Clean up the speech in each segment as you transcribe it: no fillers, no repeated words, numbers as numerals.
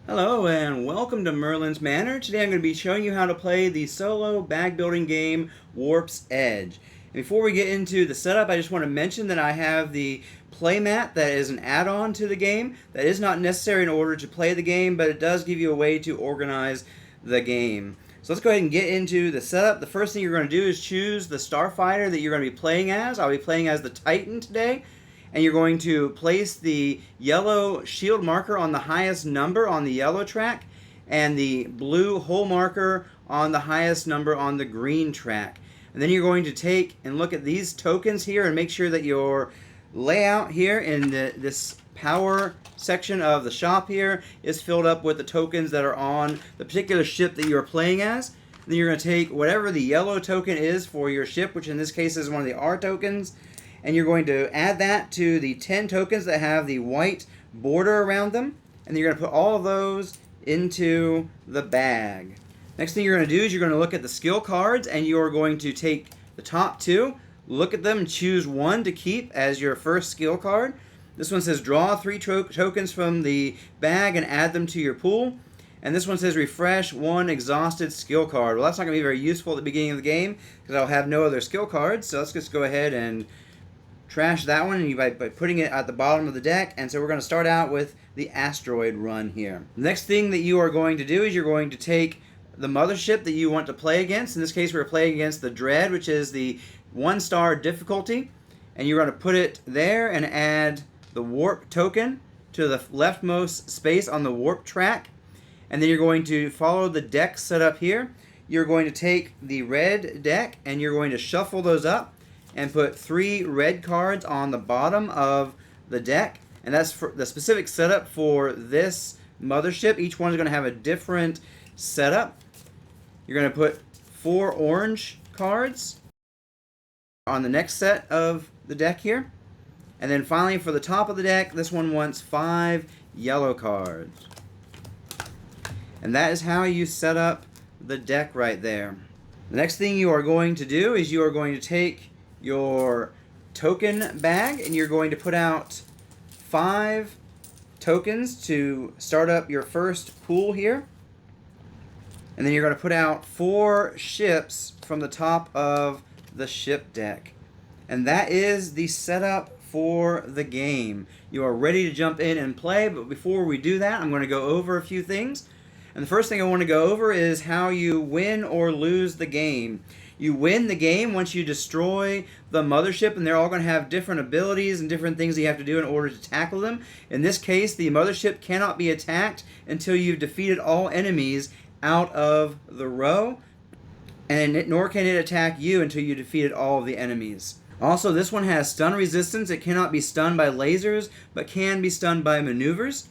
Hello and welcome to Merlin's Manor. Today I'm going to be showing you how to play the solo bag building game Warp's Edge. And before we get into the setup, I just want to mention that I have the playmat that is an add-on to the game. That is not necessary in order to play the game, but it does give you a way to organize the game. So let's go ahead and get into the setup. The first thing you're going to do is choose the starfighter that you're going to be playing as. I'll be playing as the Titan today. And you're going to place the yellow shield marker on the highest number on the yellow track and the blue hole marker on the highest number on the green track. And then you're going to take and look at these tokens here and make sure that your layout here in this power section of the shop here is filled up with the tokens that are on the particular ship that you're playing as. Then you're going to take whatever the yellow token is for your ship, which in this case is one of the R tokens, and you're going to add that to the 10 tokens that have the white border around them, and then you're going to put all of those into the bag. Next thing you're going to do is you're going to look at the skill cards, and you're going to take the top two, look at them, and choose one to keep as your first skill card. This one says draw 3 tokens from the bag and add them to your pool. And this one says refresh 1 exhausted skill card. Well, that's not going to be very useful at the beginning of the game because I'll have no other skill cards. So let's just go ahead and trash that one by putting it at the bottom of the deck. And so we're going to start out with the asteroid run here. The next thing that you are going to do is you're going to take the mothership that you want to play against. In this case, we're playing against the Dread, which is the 1-star difficulty. And you're going to put it there and add the warp token to the leftmost space on the warp track. And then you're going to follow the deck setup here. You're going to take the red deck and you're going to shuffle those up and put 3 red cards on the bottom of the deck. And that's for the specific setup for this mothership. Each one is going to have a different setup. You're going to put 4 orange cards on the next set of the deck here. And then finally for the top of the deck, this one wants 5 yellow cards. And that is how you set up the deck right there. The next thing you are going to do is you are going to take your token bag and you're going to put out 5 tokens to start up your first pool here. And then you're going to put out 4 ships from the top of the ship deck. And that is the setup for the game. You are ready to jump in and play, but before we do that, I'm going to go over a few things. And the first thing I want to go over is how you win or lose the game. You win the game once you destroy the mothership, and they're all going to have different abilities and different things that you have to do in order to tackle them. In this case, the mothership cannot be attacked until you've defeated all enemies out of the row, and nor can it attack you until you defeated all of the enemies. Also, this one has stun resistance. It cannot be stunned by lasers, but can be stunned by maneuvers.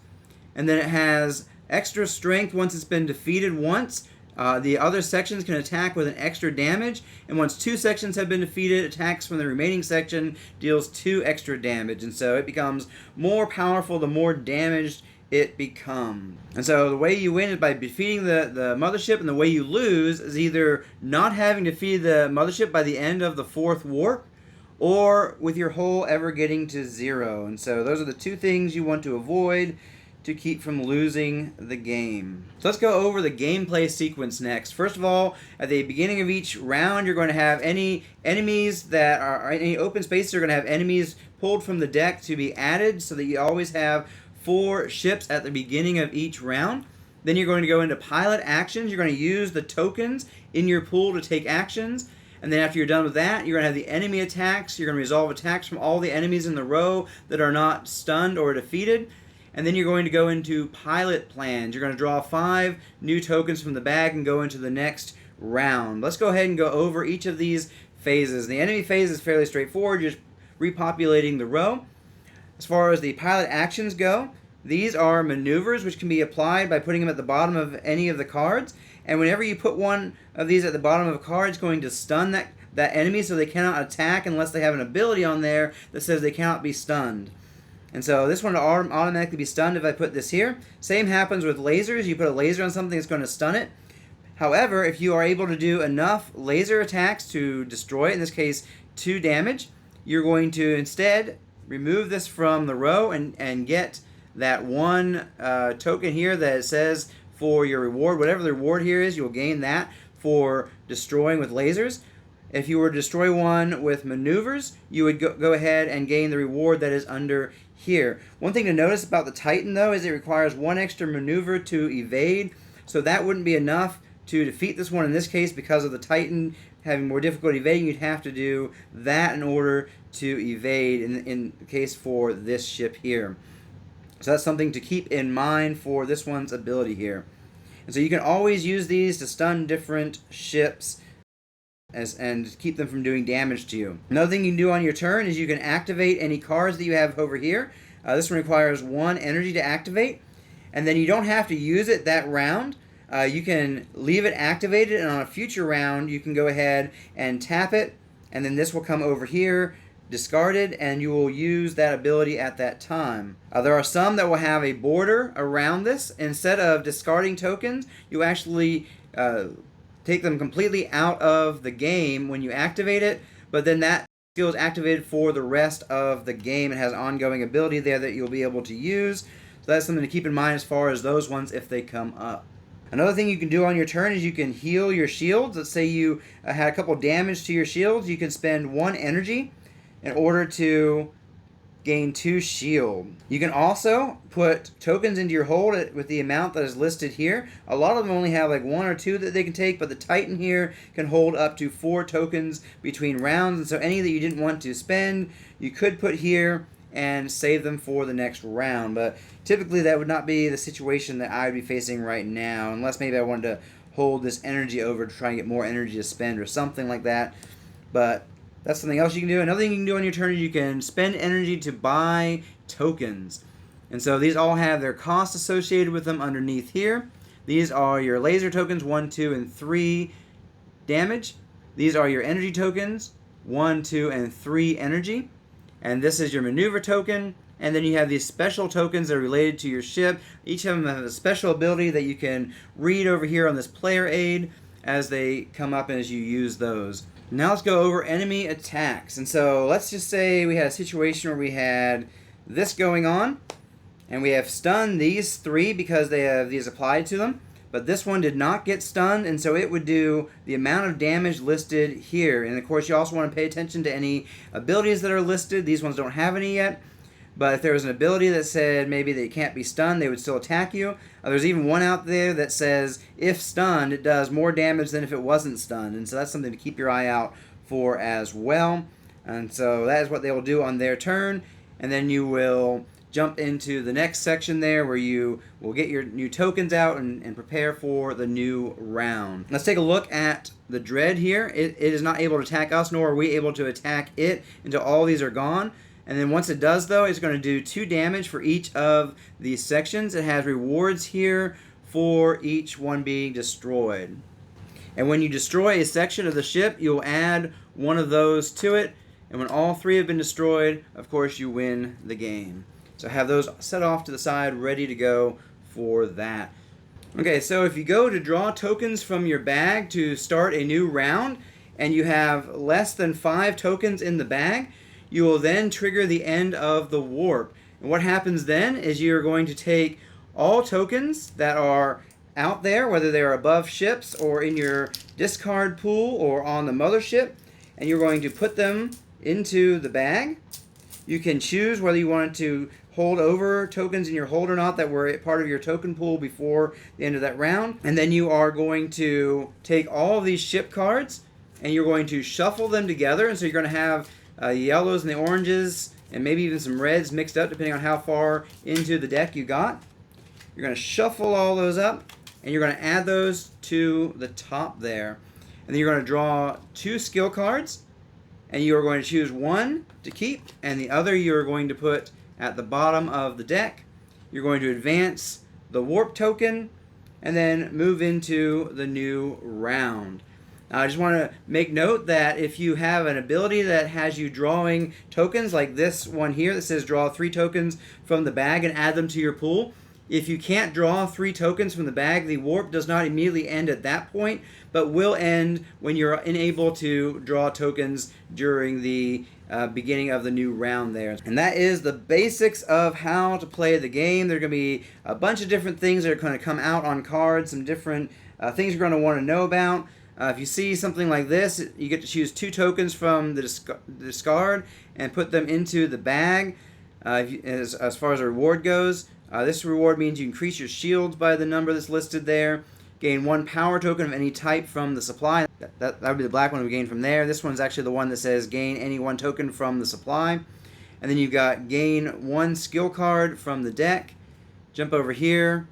And then it has extra strength once it's been defeated once. The other sections can attack with an extra damage, and once 2 sections have been defeated, attacks from the remaining section deals 2 extra damage, and so it becomes more powerful the more damaged it becomes. And so the way you win is by defeating the mothership, and the way you lose is either not having defeated the mothership by the end of the 4th warp, or with your hull ever getting to 0. And so those are the 2 things you want to avoid to keep from losing the game. So let's go over the gameplay sequence next. First of all, at the beginning of each round, you're going to have any enemies that are any open spaces are going to have enemies pulled from the deck to be added, so that you always have 4 ships at the beginning of each round. Then you're going to go into pilot actions. You're going to use the tokens in your pool to take actions. And then after you're done with that, you're going to have the enemy attacks. You're going to resolve attacks from all the enemies in the row that are not stunned or defeated. And then you're going to go into pilot plans. You're going to draw 5 new tokens from the bag and go into the next round. Let's go ahead and go over each of these phases. The enemy phase is fairly straightforward, just repopulating the row. As far as the pilot actions go, these are maneuvers which can be applied by putting them at the bottom of any of the cards. And whenever you put one of these at the bottom of a card, it's going to stun that enemy, so they cannot attack unless they have an ability on there that says they cannot be stunned. And so this one will automatically be stunned if I put this here. Same happens with lasers. You put a laser on something, it's going to stun it. However, if you are able to do enough laser attacks to destroy it, in this case 2 damage, you're going to instead remove this from the row and get that one token here that it says for your reward. Whatever the reward here is, you'll gain that for destroying with lasers. If you were to destroy one with maneuvers, you would go ahead and gain the reward that is under here. One thing to notice about the Titan, though, is it requires one extra maneuver to evade, so that wouldn't be enough to defeat this one in this case. Because of the Titan having more difficulty evading, you'd have to do that in order to evade in the case for this ship here. So that's something to keep in mind for this one's ability here. And so you can always use these to stun different ships and keep them from doing damage to you. Another thing you can do on your turn is you can activate any cards that you have over here. This one requires 1 energy to activate, and then you don't have to use it that round. You can leave it activated, and on a future round you can go ahead and tap it, and then this will come over here, discarded, and you will use that ability at that time. There are some that will have a border around this. Instead of discarding tokens, you actually take them completely out of the game when you activate it, but then that skill is activated for the rest of the game. It has ongoing ability there that you'll be able to use. So that's something to keep in mind as far as those ones if they come up. Another thing you can do on your turn is you can heal your shields. Let's say you had a couple damage to your shields. You can spend 1 energy in order to gain 2 shield. You can also put tokens into your hold with the amount that is listed here. A lot of them only have like 1 or 2 that they can take, but the Titan here can hold up to 4 tokens between rounds, and so any that you didn't want to spend, you could put here and save them for the next round. But typically that would not be the situation that I would be facing right now, unless maybe I wanted to hold this energy over to try and get more energy to spend or something like that. But that's something else you can do. Another thing you can do on your turn is you can spend energy to buy tokens. And so these all have their costs associated with them underneath here. These are your laser tokens, 1, 2, and 3 damage. These are your energy tokens, 1, 2, and 3 energy. And this is your maneuver token. And then you have these special tokens that are related to your ship. Each of them have a special ability that you can read over here on this player aid as they come up and as you use those. Now let's go over enemy attacks. And so let's just say we had a situation where we had this going on, and we have stunned these 3 because they have these applied to them, but this one did not get stunned, and so it would do the amount of damage listed here. And of course you also want to pay attention to any abilities that are listed. These ones don't have any yet, but if there was an ability that said maybe they can't be stunned, they would still attack you. There's even one out there that says if stunned, it does more damage than if it wasn't stunned. And so that's something to keep your eye out for as well. And so that is what they will do on their turn. And then you will jump into the next section there where you will get your new tokens out and prepare for the new round. Let's take a look at the Dread here. It is not able to attack us, nor are we able to attack it until all these are gone. And then once it does, though, it's going to do 2 damage for each of these sections. It has rewards here for each one being destroyed. And when you destroy a section of the ship, you'll add one of those to it. And when all 3 have been destroyed, of course, you win the game. So have those set off to the side, ready to go for that. Okay, so if you go to draw tokens from your bag to start a new round, and you have less than 5 tokens in the bag, you will then trigger the end of the warp. And what happens then is you're going to take all tokens that are out there, whether they're above ships or in your discard pool or on the mothership, and you're going to put them into the bag. You can choose whether you want to hold over tokens in your hold or not that were part of your token pool before the end of that round. And then you are going to take all of these ship cards and you're going to shuffle them together. And so you're going to have yellows and the oranges and maybe even some reds mixed up depending on how far into the deck you got. You're going to shuffle all those up and you're going to add those to the top there. And then you're going to draw 2 skill cards and you are going to choose one to keep and the other you are going to put at the bottom of the deck. You're going to advance the warp token and then move into the new round. Now, I just want to make note that if you have an ability that has you drawing tokens, like this one here that says draw 3 tokens from the bag and add them to your pool, If you can't draw 3 tokens from the bag, the warp does not immediately end at that point, but will end when you're unable to draw tokens during the beginning of the new round there. And that is the basics of how to play the game. There are going to be a bunch of different things that are going to come out on cards, some different things you're going to want to know about. If you see something like this, you get to choose 2 tokens from the discard and put them into the bag. As far as the reward goes, this reward means you increase your shields by the number that's listed there. Gain 1 power token of any type from the supply. That would be the black one we gain from there. This one's actually the one that says gain any 1 token from the supply. And then you've got gain 1 skill card from the deck. Jump over here.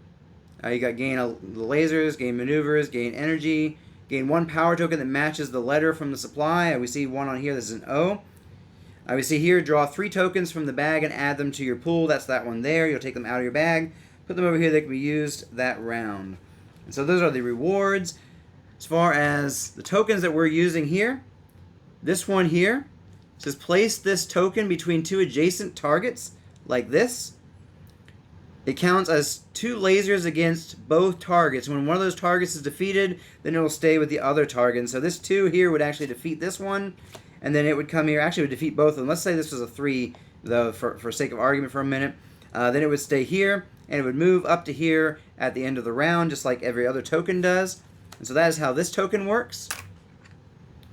You got gain the lasers, gain maneuvers, gain energy. Gain 1 power token that matches the letter from the supply. We see one on here. This is an O. We see here, draw 3 tokens from the bag and add them to your pool. That's that one there. You'll take them out of your bag, put them over here. They can be used that round. And so those are the rewards. As far as the tokens that we're using here, this one here says place this token between 2 adjacent targets, like this. It counts as 2 lasers against both targets. When one of those targets is defeated, then it will stay with the other target. And so this 2 here would actually defeat this one, and then it would come here. Actually, it would defeat both of them. Let's say this was a 3, though, for sake of argument for a minute. Then it would stay here, and it would move up to here at the end of the round, just like every other token does. And so that is how this token works.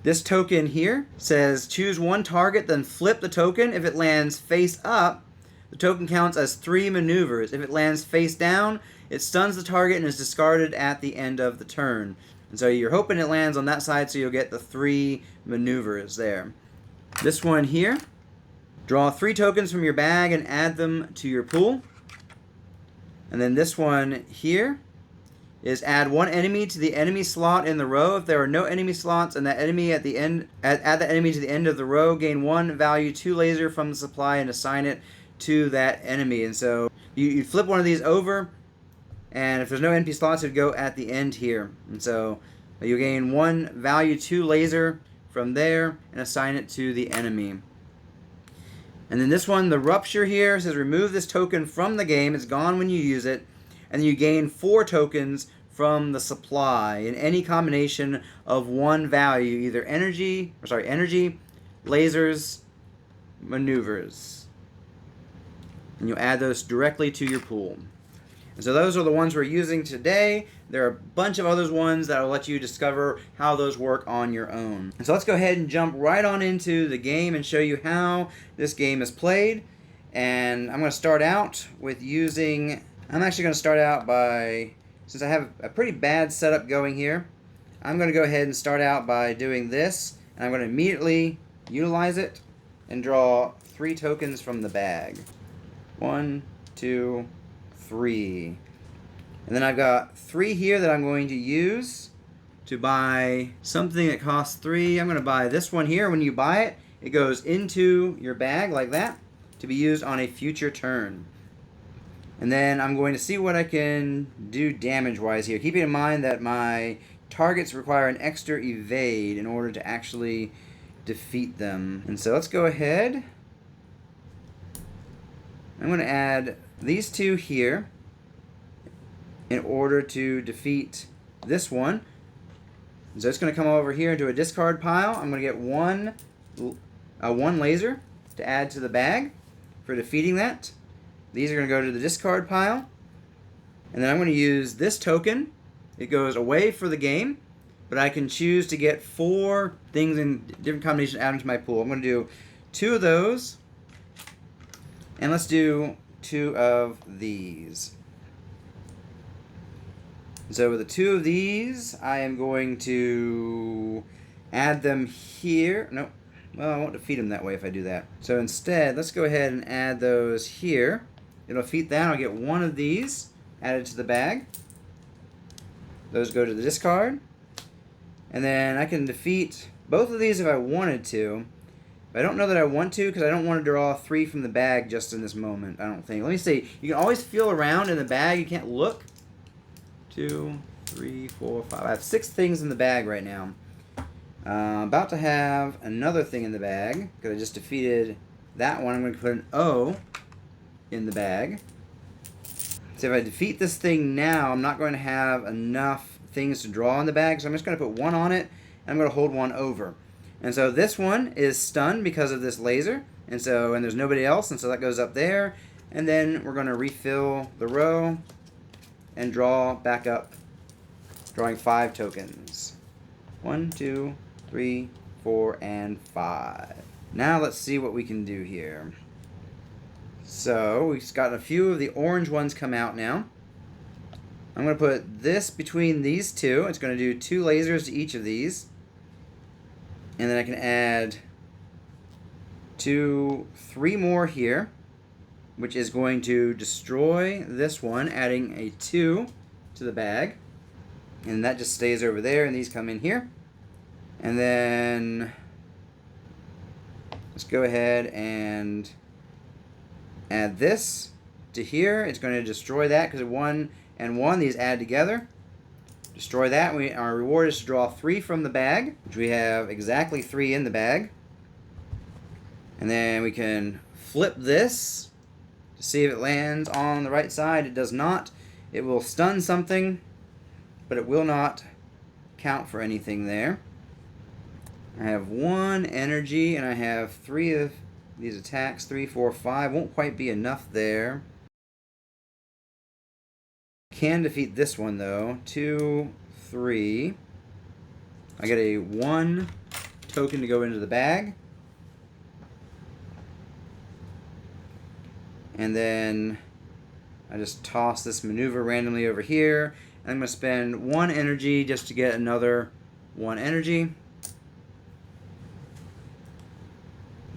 This token here says choose 1 target, then flip the token. If it lands face up, the token counts as 3 maneuvers. If it lands face down, it stuns the target and is discarded at the end of the turn. And so you're hoping it lands on that side, so you'll get the 3 maneuvers there. This one here, draw 3 tokens from your bag and add them to your pool. And then this one here is add 1 enemy to the enemy slot in the row. If there are no enemy slots and that enemy at the end, add that enemy to the end of the row, gain 1 value 2 laser from the supply and assign it to that enemy. And so you flip one of these over, and if there's no NP slots, it would go at the end here. And so you gain 1 value 2 laser from there and assign it to the enemy. And then this one, the rupture here, says remove this token from the game. It's gone when you use it. And then you gain 4 tokens from the supply in any combination of 1 value, either energy, lasers, maneuvers. And you add those directly to your pool. And so those are the ones we're using today. There are a bunch of other ones that will let you discover how those work on your own. And so let's go ahead and jump right on into the game and show you how this game is played. And I'm going to start out with using... I'm actually going to start out by... Since I have a pretty bad setup going here, I'm going to go ahead and start out by doing this. And I'm going to immediately utilize it and draw 3 tokens from the bag. 1, 2, 3. And then I've got 3 here that I'm going to use to buy something that costs 3. I'm going to buy this one here. When you buy it, it goes into your bag like that to be used on a future turn. And then I'm going to see what I can do damage-wise here. Keeping in mind that my targets require an extra evade in order to actually defeat them. And so let's go ahead. I'm going to add these 2 here in order to defeat this one. So it's going to come over here into a discard pile. I'm going to get one laser to add to the bag for defeating that. These are going to go to the discard pile. And then I'm going to use this token. It goes away for the game, but I can choose to get 4 things in different combinations added to my pool. I'm going to do 2 of those. And let's do 2 of these. So with the 2 of these, I am going to add them here. No, well, I won't defeat them that way if I do that. So instead, let's go ahead and add those here. It'll defeat that. I'll get 1 of these added to the bag. Those go to the discard. And then I can defeat both of these if I wanted to. But I don't know that I want to because I don't want to draw 3 from the bag just in this moment, I don't think. Let me see. You can always feel around in the bag. You can't look. 2, 3, 4, 5. I have 6 things in the bag right now. About to have another thing in the bag because I just defeated that one. I'm going to put an O in the bag. So if I defeat this thing now, I'm not going to have enough things to draw in the bag, so I'm just going to put one on it, and I'm going to hold one over. And so this one is stunned because of this laser, and there's nobody else, and so that goes up there. And then we're going to refill the row and draw back up, drawing 5 tokens. 1, 2, 3, 4, and 5. Now let's see what we can do here. So we've got a few of the orange ones come out now. I'm going to put this between these two. It's going to do 2 lasers to each of these. And then I can add 3 more here, which is going to destroy this one, adding a 2 to the bag. And that just stays over there, and these come in here. And then let's go ahead and add this to here. It's going to destroy that because 1 and 1, these add together. Destroy that. Our reward is to draw 3 from the bag, which we have exactly 3 in the bag. And then we can flip this to see if it lands on the right side. It does not. It will stun something, but it will not count for anything there. I have 1 energy, and I have 3 of these attacks. 3, 4, 5. Won't quite be enough there. Can defeat this one, though. 2, 3. I get a 1 token to go into the bag. And then I just toss this maneuver randomly over here. I'm going to spend 1 energy just to get another 1 energy.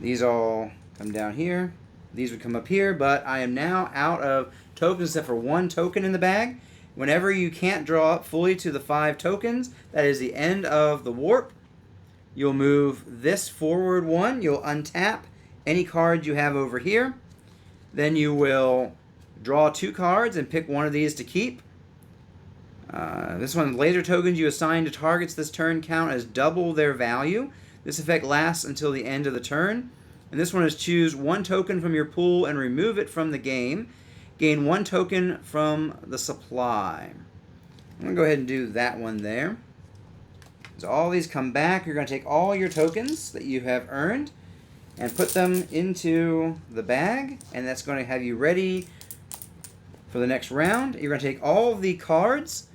These all come down here. These would come up here, but I am now out of tokens except for 1 token in the bag. Whenever you can't draw up fully to the 5 tokens, that is the end of the warp. You'll move this forward 1. You'll untap any card you have over here. Then you will draw 2 cards and pick one of these to keep. This one, laser tokens you assign to targets this turn count as double their value. This effect lasts until the end of the turn. And this one is choose 1 token from your pool and remove it from the game. Gain 1 token from the supply. I'm going to go ahead and do that one there. So all these come back. You're going to take all your tokens that you have earned and put them into the bag. And that's going to have you ready for the next round. You're going to take all of the cards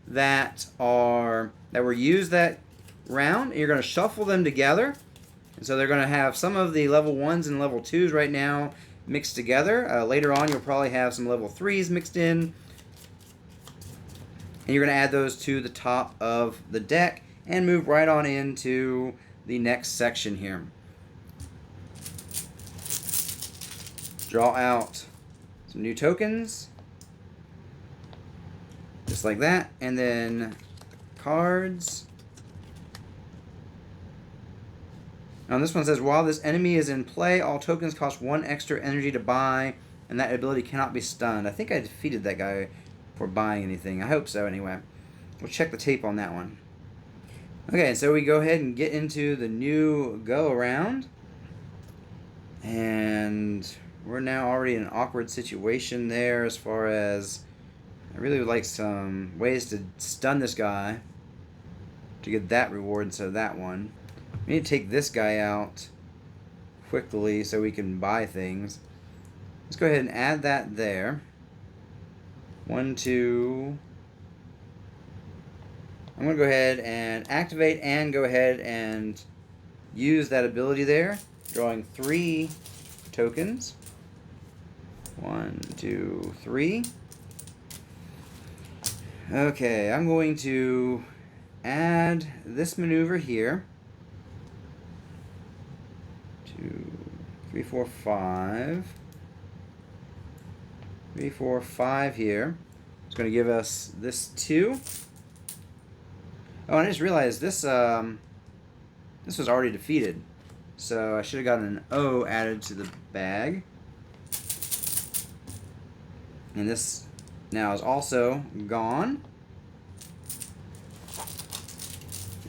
that were used that round, and you're going to shuffle them together. And so they're going to have some of the level 1s and level 2s right now mixed together. Later on, you'll probably have some level 3s mixed in. And you're going to add those to the top of the deck and move right on into the next section here. Draw out some new tokens. Just like that. And then cards. Now this one says, while this enemy is in play, all tokens cost 1 extra energy to buy, and that ability cannot be stunned. I think I defeated that guy for buying anything. I hope so anyway. We'll check the tape on that one. Okay, so we go ahead and get into the new go-around. And we're now already in an awkward situation there as far as I really would like some ways to stun this guy to get that reward instead of that one. We need to take this guy out quickly so we can buy things. Let's go ahead and add that there. 1, 2. I'm going to go ahead and activate and go ahead and use that ability there. Drawing 3 tokens. 1, 2, 3. Okay, I'm going to add this maneuver here. 2, 3, 4, 5. 3, 4, 5 here. It's going to give us this 2. Oh, and I just realized this this was already defeated. So I should have gotten an O added to the bag. And this now is also gone.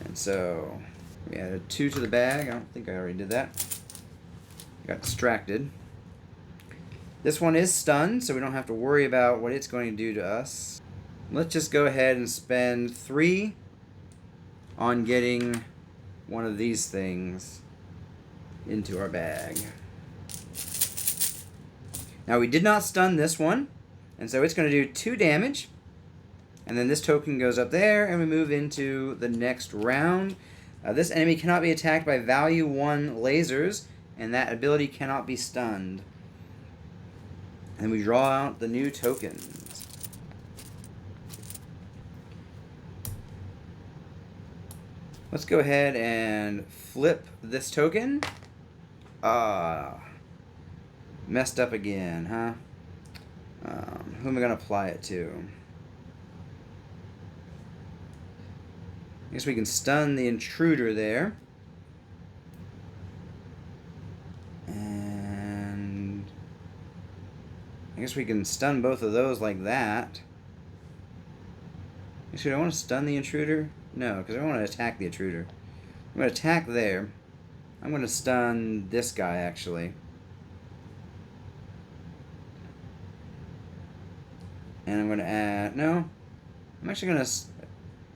And so we added 2 to the bag. I don't think I already did that. I got distracted. This one is stunned, so we don't have to worry about what it's going to do to us. Let's just go ahead and spend 3 on getting one of these things into our bag. Now we did not stun this one, and so it's going to do 2 damage. And then this token goes up there, and we move into the next round. This enemy cannot be attacked by value 1 lasers, and that ability cannot be stunned. And we draw out the new tokens. Let's go ahead and flip this token. Messed up again, huh? Who am I going to apply it to? I guess we can stun the intruder there. And I guess we can stun both of those like that. Actually, do I want to stun the intruder? No, because I want to attack the intruder. I'm going to attack there. I'm going to stun this guy, actually. And I'm going to add... No. I'm actually going to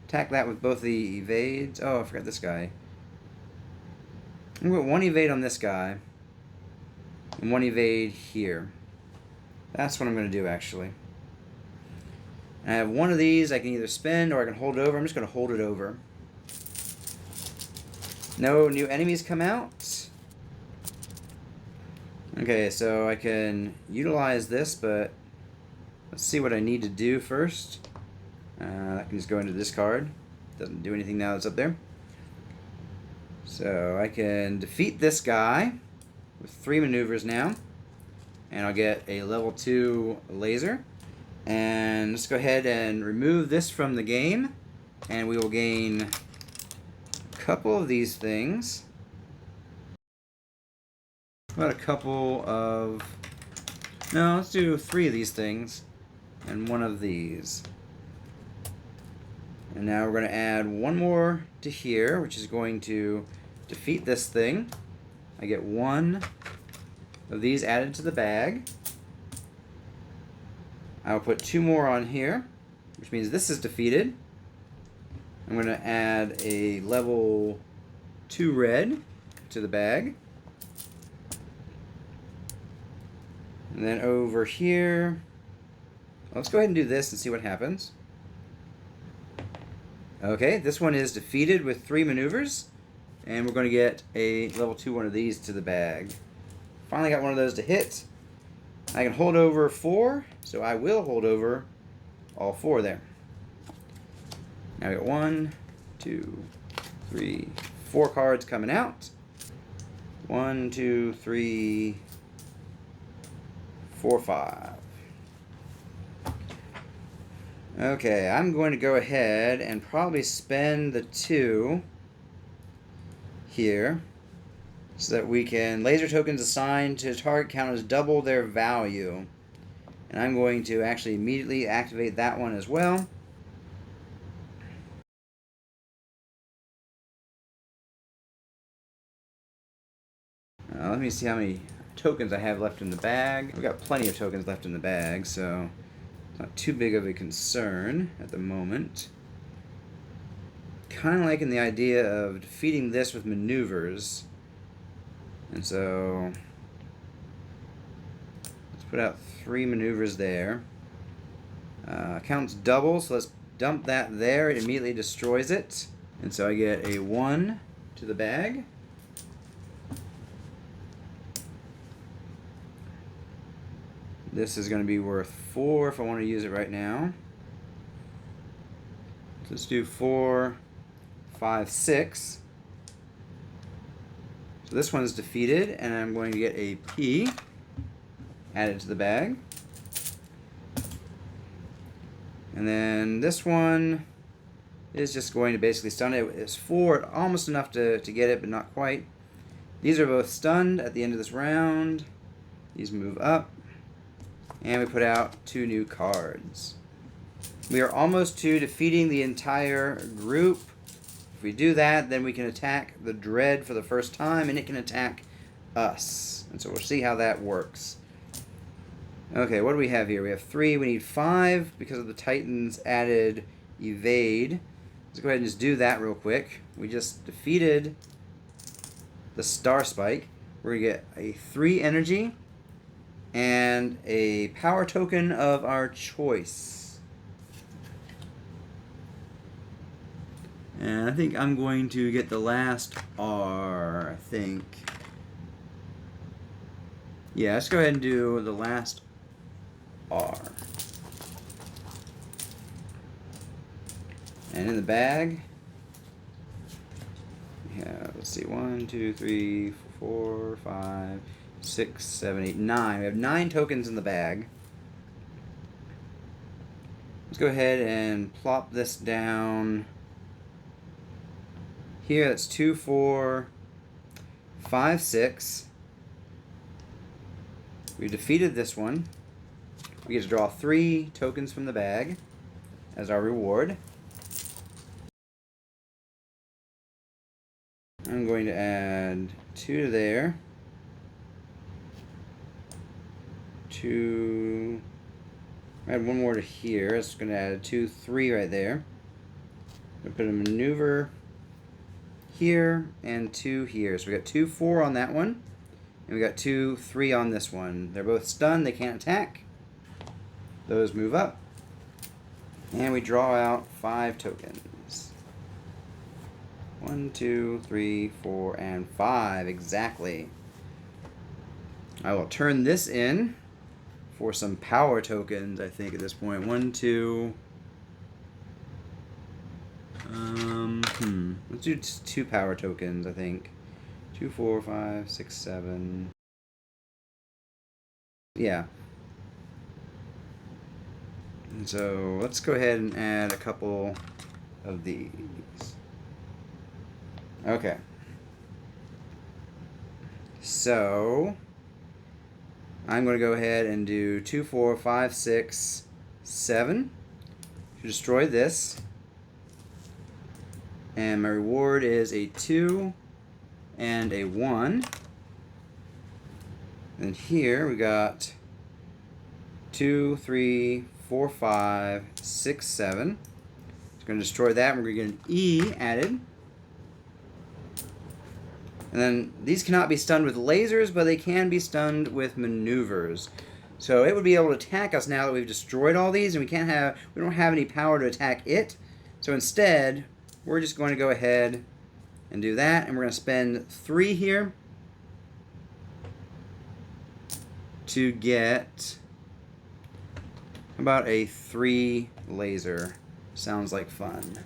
attack that with both the evades. Oh, I forgot this guy. I'm going to put 1 evade on this guy. And 1 evade here. That's what I'm going to do, actually. And I have 1 of these I can either spend or I can hold it over. I'm just going to hold it over. No new enemies come out. Okay, so I can utilize this, but let's see what I need to do first. I can just go into this card. Doesn't do anything now that's up there. So I can defeat this guy with 3 maneuvers now. And I'll get a level 2 laser. And let's go ahead and remove this from the game. And we will gain a couple of these things. About a couple of... No, let's do 3 of these things. And 1 of these. And now we're going to add 1 more to here, which is going to defeat this thing. I get 1 of these added to the bag. I'll put 2 more on here, which means this is defeated. I'm going to add a level 2 red to the bag. And then over here, let's go ahead and do this and see what happens. Okay, this one is defeated with 3 maneuvers, and we're going to get a level 2 one of these to the bag. Finally got one of those to hit. I can hold over 4, so I will hold over all 4 there. Now we got 1, 2, 3, 4 cards coming out. 1, 2, 3, 4, 5. Okay, I'm going to go ahead and probably spend the 2 here so that we can laser tokens assigned to target count as double their value. And I'm going to actually immediately activate that one as well. Let me see how many tokens I have left in the bag. We've got plenty of tokens left in the bag, so it's not too big of a concern at the moment. Kind of liking the idea of defeating this with maneuvers. And so let's put out 3 maneuvers there. Counts double, so let's dump that there. It immediately destroys it. And so I get a 1 to the bag. This is going to be worth 4 if I want to use it right now. So let's do 4, 5, 6. So this one's defeated, and I'm going to get a P added to the bag. And then this one is just going to basically stun it. It's 4, almost enough to get it, but not quite. These are both stunned at the end of this round. These move up. And we put out 2 new cards. We are almost to defeating the entire group. If we do that, then we can attack the Dread for the first time, and it can attack us. And so we'll see how that works. Okay, what do we have here? We have 3. We need 5 because of the Titans added evade. Let's go ahead and just do that real quick. We just defeated the Star Spike. We're going to get a 3 energy and a power token of our choice. And I think I'm going to get the last R, I think. Yeah, let's go ahead and do the last R. And in the bag, we have, let's see, 1, 2, 3, 4, 5, 6, 7, 8, 9. We have 9 tokens in the bag. Let's go ahead and plop this down here. That's 2, 4, 5, 6. We defeated this one. We get to draw 3 tokens from the bag as our reward. I'm going to add 2 to there. 2. Add 1 more to here. It's going to add 2, 3 right there. I'm going to put a maneuver here and 2 here. So we got 2, 4 on that one. And we got 2, 3 on this one. They're both stunned. They can't attack. Those move up. And we draw out 5 tokens. 1, 2, 3, 4, and 5. Exactly. I will turn this in for some power tokens, I think, at this point. 1, 2. Let's do 2 power tokens, I think. 2, 4, 5, 6, 7. Yeah. And so let's go ahead and add a couple of these. Okay. So I'm going to go ahead and do 2, 4, 5, 6, 7 to destroy this. And my reward is a 2 and a 1. And here we got 2, 3, 4, 5, 6, 7. It's going to destroy that. We're going to get an E added. And then these cannot be stunned with lasers, but they can be stunned with maneuvers. So it would be able to attack us now that we've destroyed all these, and we don't have any power to attack it. So instead, we're just going to go ahead and do that, and we're going to spend 3 here to get about a 3 laser. Sounds like fun.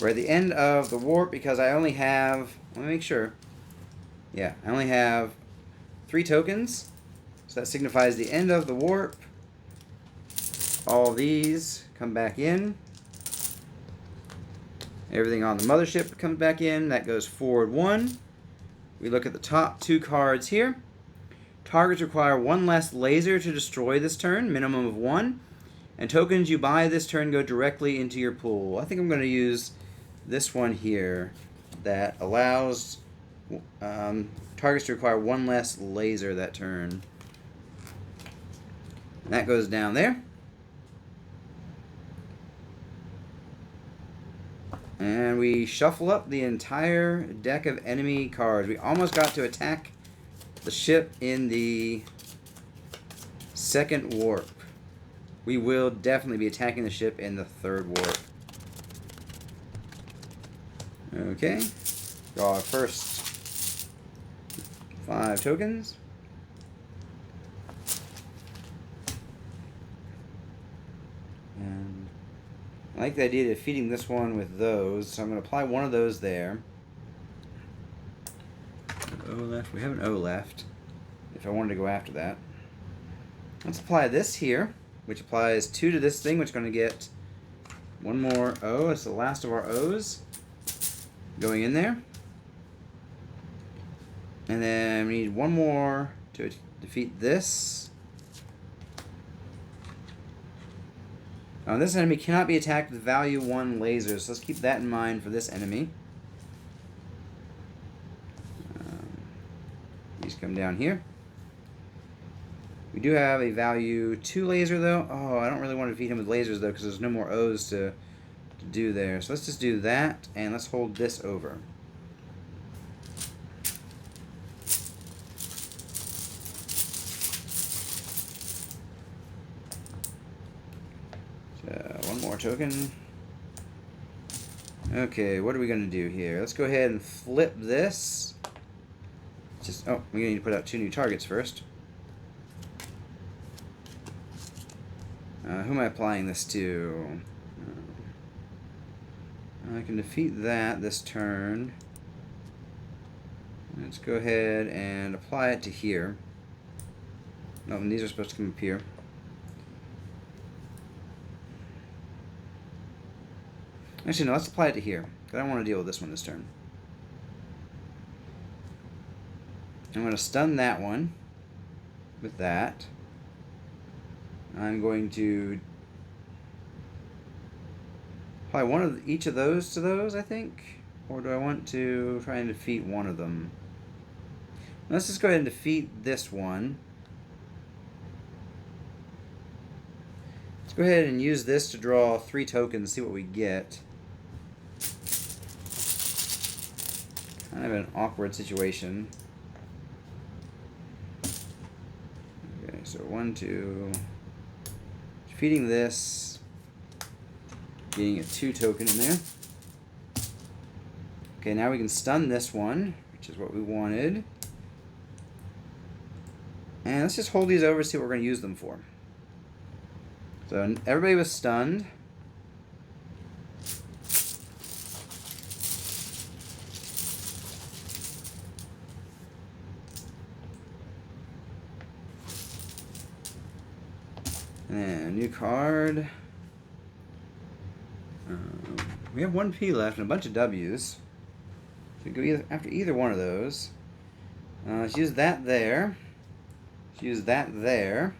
We're at the end of the warp because I only have, let me make sure. Yeah, I only have 3 tokens. So that signifies the end of the warp. All these come back in. Everything on the mothership comes back in. That goes forward 1. We look at the top 2 cards here. Targets require 1 less laser to destroy this turn, minimum of 1. And tokens you buy this turn go directly into your pool. I think I'm going to use this one here that allows targets to require 1 less laser that turn. And that goes down there. And we shuffle up the entire deck of enemy cards. We almost got to attack the ship in the second warp. We will definitely be attacking the ship in the third warp. Okay. Draw our first 5 tokens. And I like the idea of feeding this one with those, so I'm going to apply one of those there. O left. We have an O left, if I wanted to go after that. Let's apply this here, which applies 2 to this thing, which is going to get 1 more O. It's the last of our O's going in there. And then we need 1 more to defeat this. This enemy cannot be attacked with value 1 lasers, so let's keep that in mind for this enemy. These come down here. We do have a value 2 laser though. Oh, I don't really want to defeat him with lasers though because there's no more O's to do there. So let's just do that and let's hold this over. So one more token. Okay, what are we going to do here? Let's go ahead and flip this. Just we need to put out 2 new targets first. Who am I applying this to? I can defeat that this turn. Let's go ahead and apply it to here. No, and these are supposed to come up here. Actually, no, let's apply it to here, because I don't want to deal with this one this turn. I'm going to stun that one with that. I'm going to apply one of each of those to those, I think. Or do I want to try and defeat one of them? Let's just go ahead and defeat this one. Let's go ahead and use this to draw 3 tokens, see what we get. Kind of an awkward situation. Okay, so 1, 2. Defeating this. Getting a 2 token in there. Okay, now we can stun this one, which is what we wanted. And let's just hold these over and see what we're going to use them for. So everybody was stunned. And a new card. We have 1 P left and a bunch of W's. So we go after either one of those. Let's use that there. Let's use that there.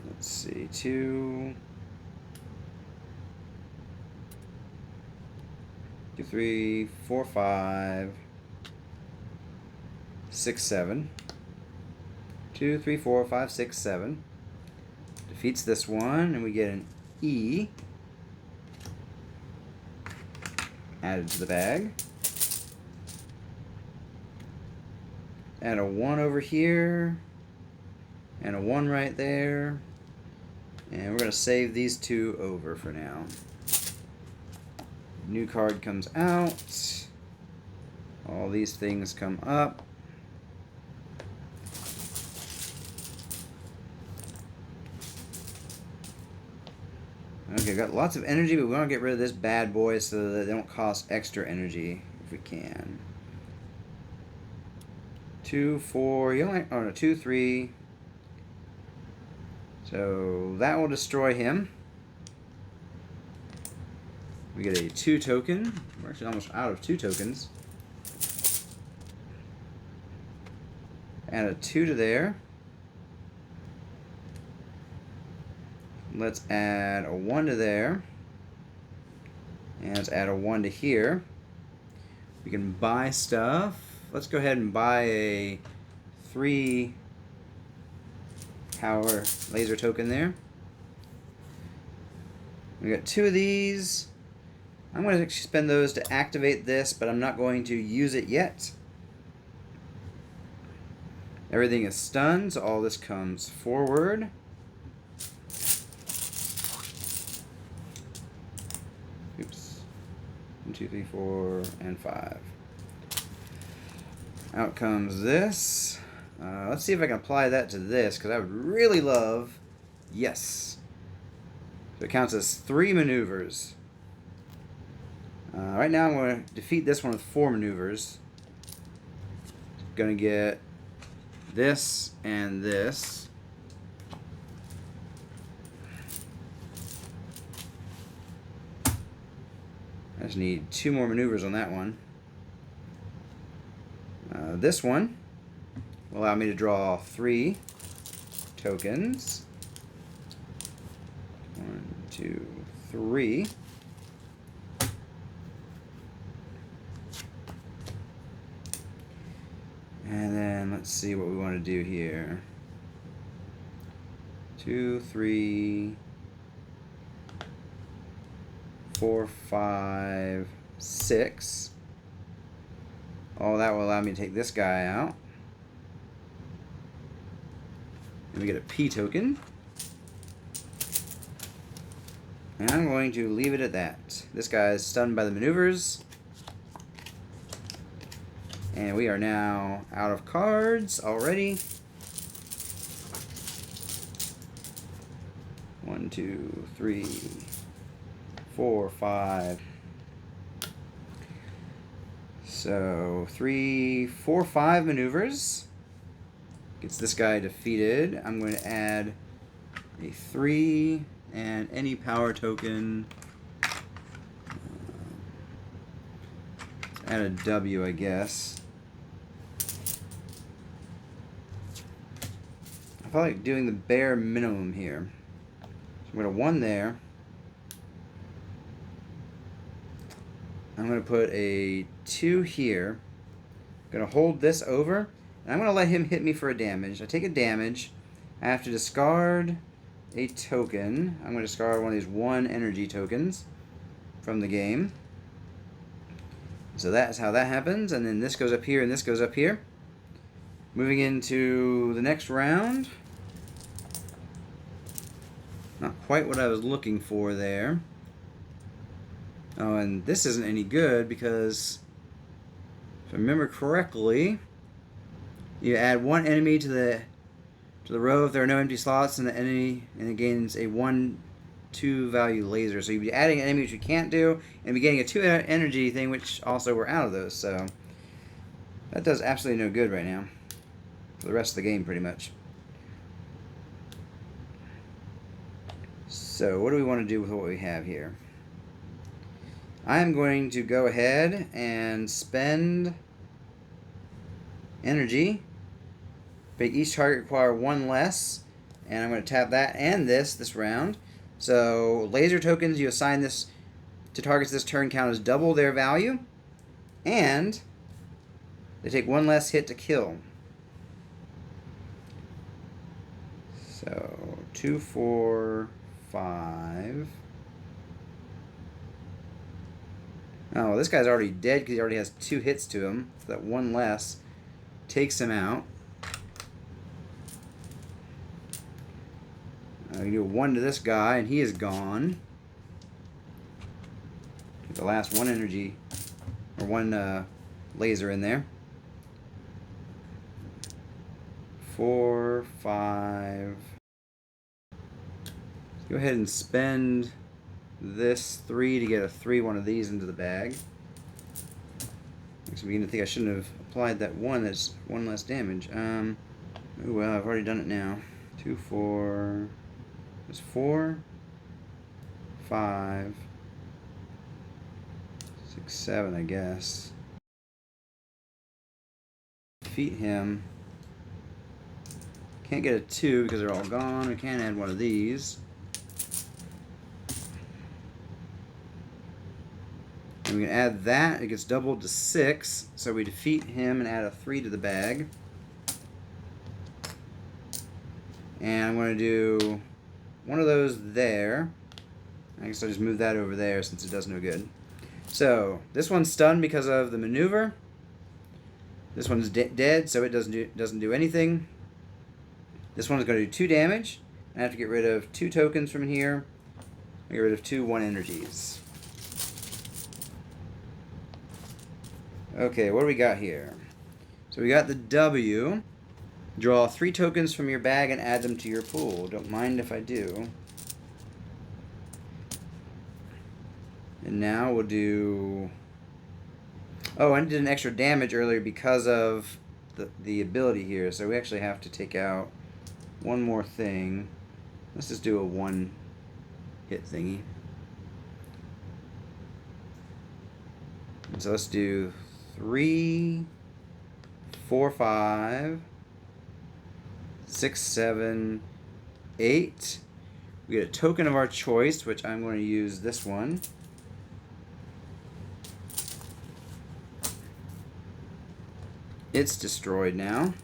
Let's see, 2, 3, 4, 5, 6, 7. 2, 3, 4, 5, 6, 7. Defeats this one, and we get an E added to the bag. Add a 1 over here, and a 1 right there. And we're going to save these 2 over for now. New card comes out. All these things come up. Okay, got lots of energy, but we want to get rid of this bad boy so that they don't cost extra energy if we can. 2, 4, you only, oh no, 2, 3. So that will destroy him. We get a 2 token. We're actually almost out of 2 tokens. Add a 2 to there. Let's add a 1 to there. And let's add a 1 to here. We can buy stuff. Let's go ahead and buy a 3 power laser token there. We got 2 of these. I'm going to spend those to activate this, but I'm not going to use it yet. Everything is stunned, so all this comes forward. Oops. 1, 2, 3, 4, and 5. Out comes this. Let's see if I can apply that to this, because I would really love... Yes. So it counts as 3 maneuvers. Right now I'm going to defeat this one with 4 maneuvers. Going to get this and this. I just need 2 more maneuvers on that one. This one will allow me to draw 3 tokens. 1, 2, 3. let's see what we want to do here. 2, 3, 4, 5, 6. Oh, that will allow me to take this guy out. And we get a P token. And I'm going to leave it at that. This guy is stunned by the maneuvers. And we are now out of cards already. 1, 2, 3, 4, 5. So 3, 4, 5 maneuvers. Gets this guy defeated. I'm going to add a 3 and any power token. Let's add a W, I guess. I feel like doing the bare minimum here. So I'm going to 1 there. I'm going to put a 2 here. I'm going to hold this over. And I'm going to let him hit me for a damage. I take a damage. I have to discard a token. I'm going to discard one of these 1 energy tokens from the game. So that's how that happens. And then this goes up here and this goes up here. Moving into the next round. Not quite what I was looking for there. Oh, and this isn't any good because, if I remember correctly, you add 1 enemy to the row if there are no empty slots, and the enemy and it gains a 1/2 value laser. So you'd be adding an enemy which you can't do, and be getting a 2 energy thing, which also we're out of those. So that does absolutely no good right now for the rest of the game, pretty much. So what do we want to do with what we have here? I'm going to go ahead and spend energy. Make each target require 1 less. And I'm going to tap that and this round. So laser tokens you assign this to targets this turn count as double their value. And they take 1 less hit to kill. So 2, 4, 5. Oh, well, this guy's already dead because he already has 2 hits to him. So that 1 less takes him out. You do a 1 to this guy, and he is gone. Get the last 1 energy, or 1 laser in there. 4, 5. Let's go ahead and spend this 3 to get a 3/1 of these into the bag. Makes me begin to think I shouldn't have applied that 1. That's 1 less damage. Oh well, I've already done it now. 2, 4. That's 4, 5, 6, 7, I guess. Defeat him. Can't get a 2 because they're all gone. We can't add 1 of these. And we can add that. It gets doubled to 6. So we defeat him and add a 3 to the bag. And I'm going to do 1 of those there. I guess I'll just move that over there since it does no good. So this one's stunned because of the maneuver. This one's dead, so it doesn't do anything. This one's going to do 2 damage. I have to get rid of 2 tokens from here. I get rid of 2 1 energies. Okay, what do we got here? So we got the W. Draw 3 tokens from your bag and add them to your pool. Don't mind if I do. And now we'll do... Oh, I did an extra damage earlier because of the ability here. So we actually have to take out 1 more thing. Let's just do a 1 hit thingy. So let's do 3, 4, 5, 6, 7, 8. We get a token of our choice, which I'm going to use this one. It's destroyed now.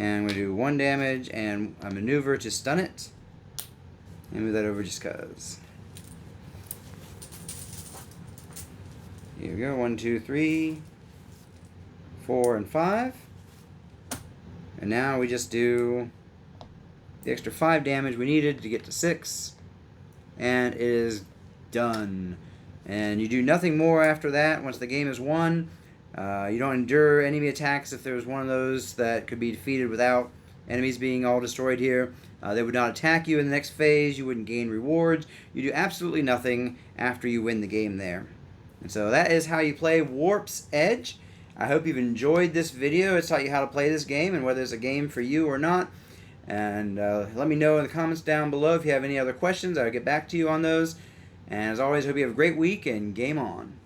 And I'm going to do 1 damage and a maneuver to stun it. And move that over just because. Here we go. 1, 2, 3, 4, and 5. And now we just do the extra 5 damage we needed to get to 6. And it is done. And you do nothing more after that once the game is won. You don't endure enemy attacks if there's one of those that could be defeated without enemies being all destroyed here. They would not attack you in the next phase. You wouldn't gain rewards. You do absolutely nothing after you win the game there. And so that is how you play Warp's Edge. I hope you've enjoyed this video. It's taught you how to play this game and whether it's a game for you or not. And let me know in the comments down below if you have any other questions. I'll get back to you on those. And as always, hope you have a great week and game on.